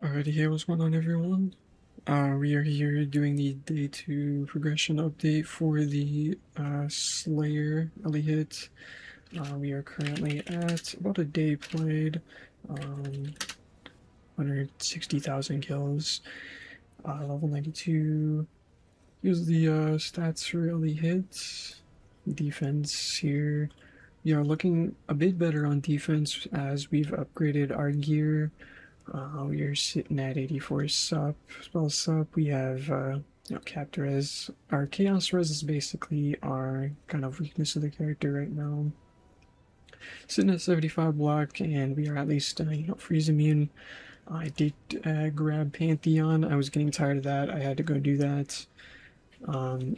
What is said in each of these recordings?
Alrighty, hey, what's going on, everyone? We are here doing the day 2 progression update for the Slayer Elite. We are currently at about a day played, 160,000 kills, level 92. Here's the stats for Elite. Defense here. We are looking a bit better on defense as we've upgraded our gear. We are sitting at 84 sup, spell sup. We have, Captor Res. Our Chaos Res is basically our kind of weakness of the character right now. Sitting at 75 block, and we are at least, freeze immune. I did grab Pantheon. I was getting tired of that. I had to go do that.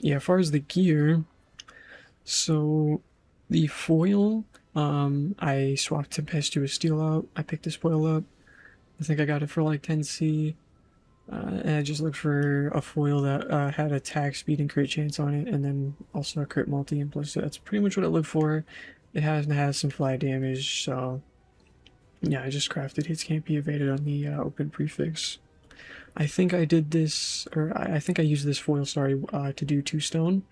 Yeah, as far as the gear, so the foil, I swapped Tempestuous Steel out. I picked this foil up. I think I got it for like 10C. And I just looked for a foil that had attack, speed, and crit chance on it, and then also a crit multi. And plus, that's pretty much what I looked for. It has some fly damage, so yeah, I just crafted hits can't be evaded on the open prefix. I think I did this, or I think I used this foil, sorry, to do 2-stone.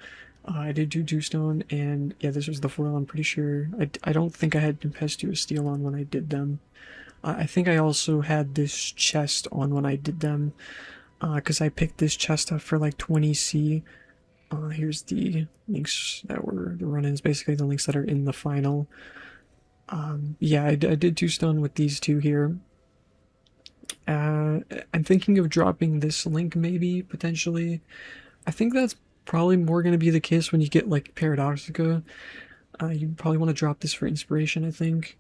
I did do 2-stone, and yeah, this was the foil, I'm pretty sure. I don't think I had Tempestuous Steel on when I did them. I think I also had this chest on when I did them, because I picked this chest up for like 20C. Here's the links that were the run-ins, basically the links that are in the final. Yeah, I did 2-stone with these two here. I'm thinking of dropping this link maybe, potentially. I think that's probably more going to be the case when you get like Paradoxica. You probably want to drop this for inspiration, I think.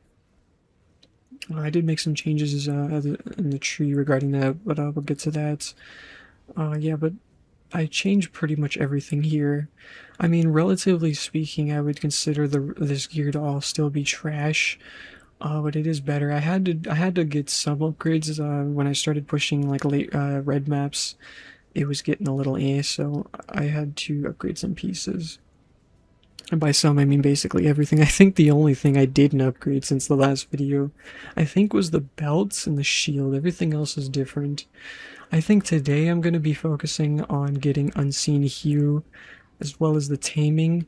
I did make some changes in the tree regarding that, but we'll get to that. Yeah, but I changed pretty much everything here. I mean, relatively speaking, I would consider this gear to all still be trash, but it is better. I had to get some upgrades when I started pushing like late red maps. It was getting a little so I had to upgrade some pieces. And by some, I mean basically everything. I think the only thing I didn't upgrade since the last video, I think, was the belts and the shield. Everything else is different. I think today I'm going to be focusing on getting Unseen Hue, as well as the Taming.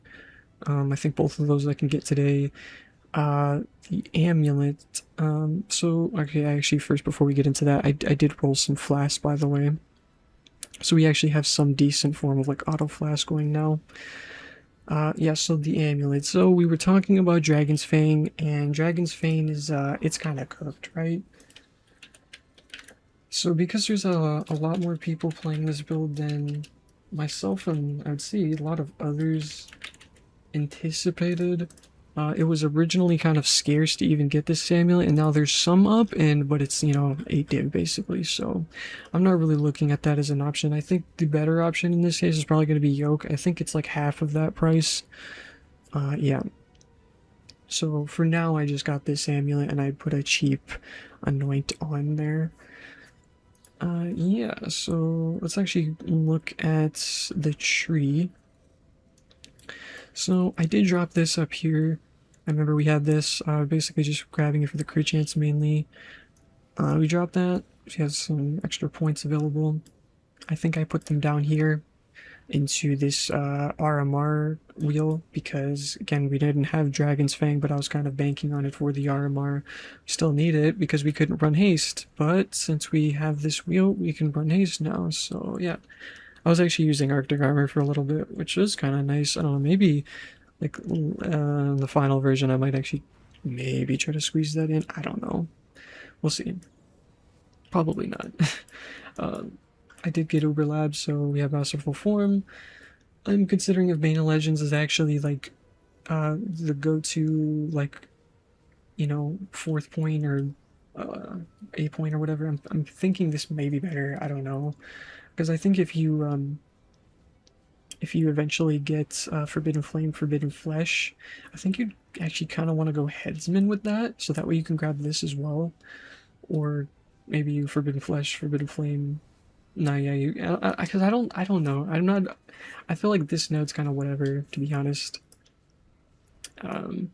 I think both of those I can get today. The amulet. So, okay, actually, first, before we get into that, I did roll some Flasks, by the way. So we actually have some decent form of like auto flask going now. Yeah, so the amulet. So we were talking about Dragon's Fang, and Dragon's Fang is, it's kind of cooked, right? So because there's a lot more people playing this build than myself and I would say a lot of others anticipated, it was originally kind of scarce to even get this amulet, and now there's some up, but it's, 8 div basically, so I'm not really looking at that as an option. I think the better option in this case is probably going to be Yoke. I think it's like half of that price. Yeah. So for now, I just got this amulet, and I put a cheap anoint on there. Yeah, so let's actually look at the tree. So I did drop this up here. I remember we had this, basically just grabbing it for the crit chance mainly. We dropped that. She has some extra points available. I think I put them down here into this RMR wheel because, again, we didn't have Dragon's Fang, but I was kind of banking on it for the RMR. We still need it because we couldn't run haste, but since we have this wheel, we can run haste now, so yeah. I was actually using Arctic Armor for a little bit, which was kind of nice. I don't know, maybe like the final version, I might actually maybe try to squeeze that in. I don't know. We'll see. Probably not. I did get Uber Labs, so we have Masterful Form. I'm considering if Bane of Legends is actually like the go-to, like, fourth point or a point or whatever. I'm thinking this may be better. I don't know, because I think if you eventually get Forbidden Flame, Forbidden Flesh, I think you'd actually kind of want to go Headsman with that, so that way you can grab this as well, or maybe you Forbidden Flesh, Forbidden Flame. No, yeah, you, because I don't know. I'm not. I feel like this node's kind of whatever, to be honest. Um,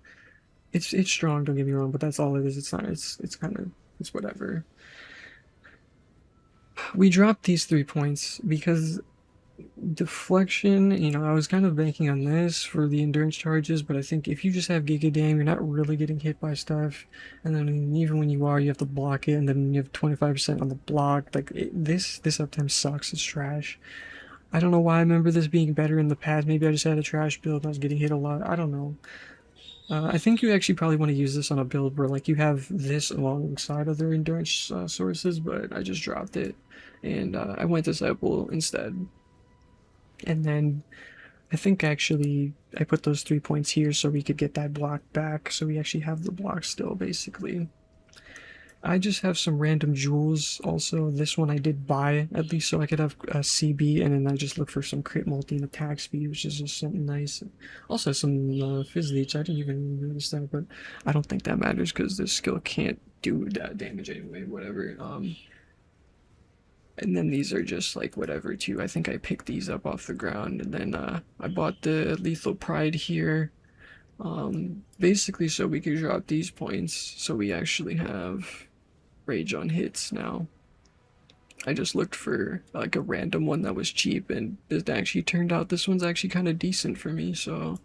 it's strong. Don't get me wrong, but that's all it is. It's not. It's kind of it's whatever. we dropped these 3 points because deflection, you know, I was kind of banking on this for the endurance charges, but I think if you just have Giga Dam, you're not really getting hit by stuff. And then even when you are, you have to block it, and then you have 25% on the block. Like, this uptime sucks. It's trash. I don't know why I remember this being better in the past. Maybe I just had a trash build and I was getting hit a lot. I don't know. I think you actually probably want to use this on a build where like you have this alongside other endurance sources, but I just dropped it and I went Disciple instead. And then I think actually I put those 3 points here so we could get that block back, so we actually have the block still basically. I just have some random jewels. Also, this one I did buy at least so I could have a CB, and then I just look for some crit multi and attack speed, which is just something nice. Also, some fizz leech. I didn't even notice that, but I don't think that matters because this skill can't do that damage anyway. Whatever. And then these are just like whatever too. I think I picked these up off the ground, and then I bought the lethal pride here. Basically so we could drop these points so we actually have rage on hits now. I just looked for like a random one that was cheap, and it actually turned out this one's actually kind of decent for me. So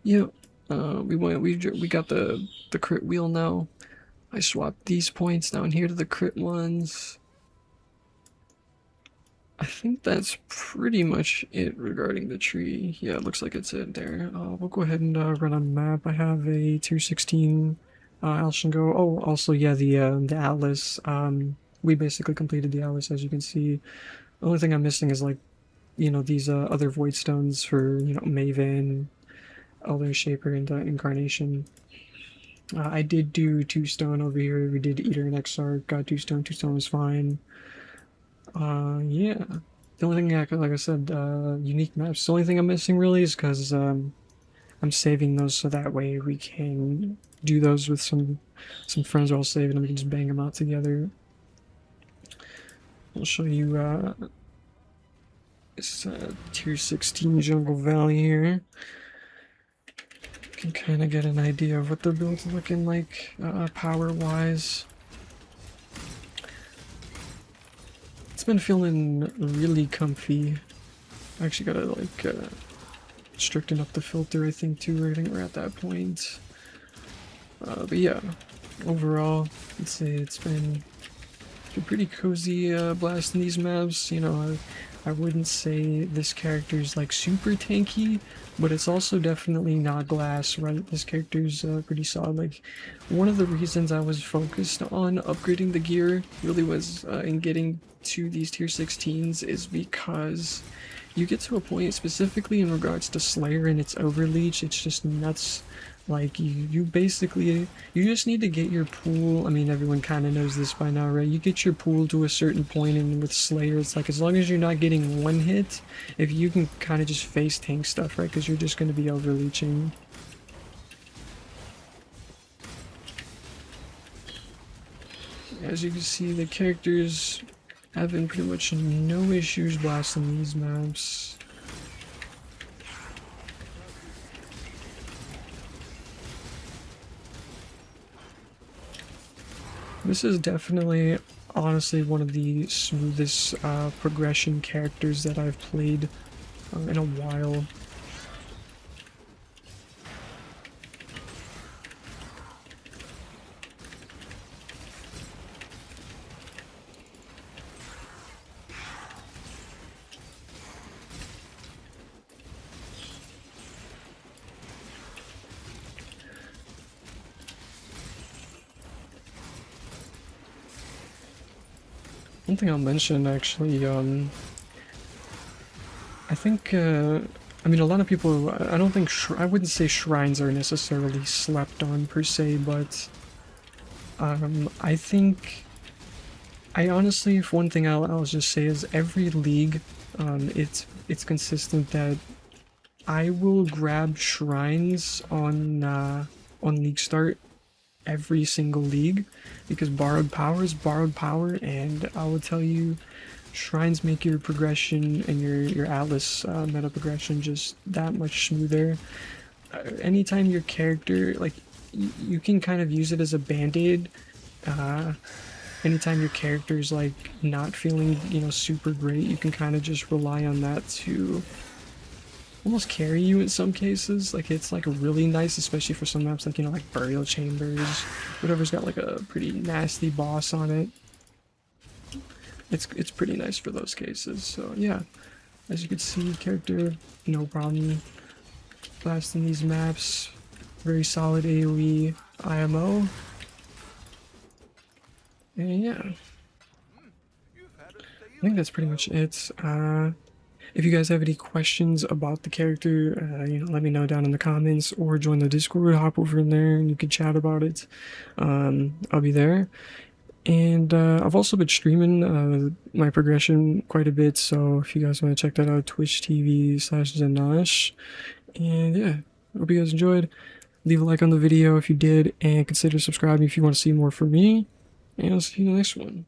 yeah, we got the crit wheel now. I swapped these points down here to the crit ones. I think that's pretty much it regarding the tree. Yeah, it looks like it's it there. We'll go ahead and run a map. I have a 216 Alshingo. Oh, also, yeah, the Atlas. We basically completed the Atlas, as you can see. The only thing I'm missing is, like, you know, these other voidstones for, you know, Maven, Elder Shaper, and Incarnation. I did do 2 stone over here. We did Eater and Exarch. Got 2 stone. 2 stone was fine. Yeah. The only thing, like I said, unique maps. The only thing I'm missing really is because I'm saving those so that way we can do those with some friends. I'll save and we can just bang them out together. I'll show you this tier 16 Jungle Valley here. You can kind of get an idea of what the build's looking like power-wise. It's been feeling really comfy. I actually gotta like stricten up the filter, I think, too. I think we're at that point. But yeah, overall, I'd say it's been a pretty cozy blasting these maps. You know, I wouldn't say this character's like super tanky, but it's also definitely not glass, right? This character's pretty solid. Like, one of the reasons I was focused on upgrading the gear really was in getting to these tier 16s is because you get to a point, specifically in regards to Slayer and its overleech, it's just nuts. Like, you basically, you just need to get your pool. I mean, everyone kind of knows this by now, right? You get your pool to a certain point, and with Slayer, it's like, as long as you're not getting one hit, if you can kind of just face tank stuff, right? Because you're just going to be overleeching. As you can see, the characters having pretty much no issues blasting these maps. This is definitely, honestly, one of the smoothest progression characters that I've played in a while. One thing I'll mention, actually, I think, I mean, a lot of people, I don't think, I wouldn't say shrines are necessarily slept on per se, but I think, I honestly, if one thing I'll just say is every league, it's consistent that I will grab shrines on league start every single league, because borrowed power is borrowed power, and I will tell you, shrines make your progression and your Atlas meta progression just that much smoother. Anytime your character, like, you can kind of use it as a band-aid. anytime your character's like not feeling, you know, super great, you can kind of just rely on that to almost carry you in some cases. Like it's like really nice, especially for some maps like, you know, like burial chambers, whatever's got like a pretty nasty boss on it. It's pretty nice for those cases. So yeah, as you can see, character no problem blasting these maps. Very solid AoE IMO. And yeah, I think that's pretty much it. If you guys have any questions about the character, you know, let me know down in the comments or join the Discord. Hop over in there and you can chat about it. I'll be there. And I've also been streaming my progression quite a bit, so if you guys want to check that out, Twitch TV/Zenosh. And yeah, hope you guys enjoyed. Leave a like on the video if you did, and consider subscribing if you want to see more from me. And I'll see you in the next one.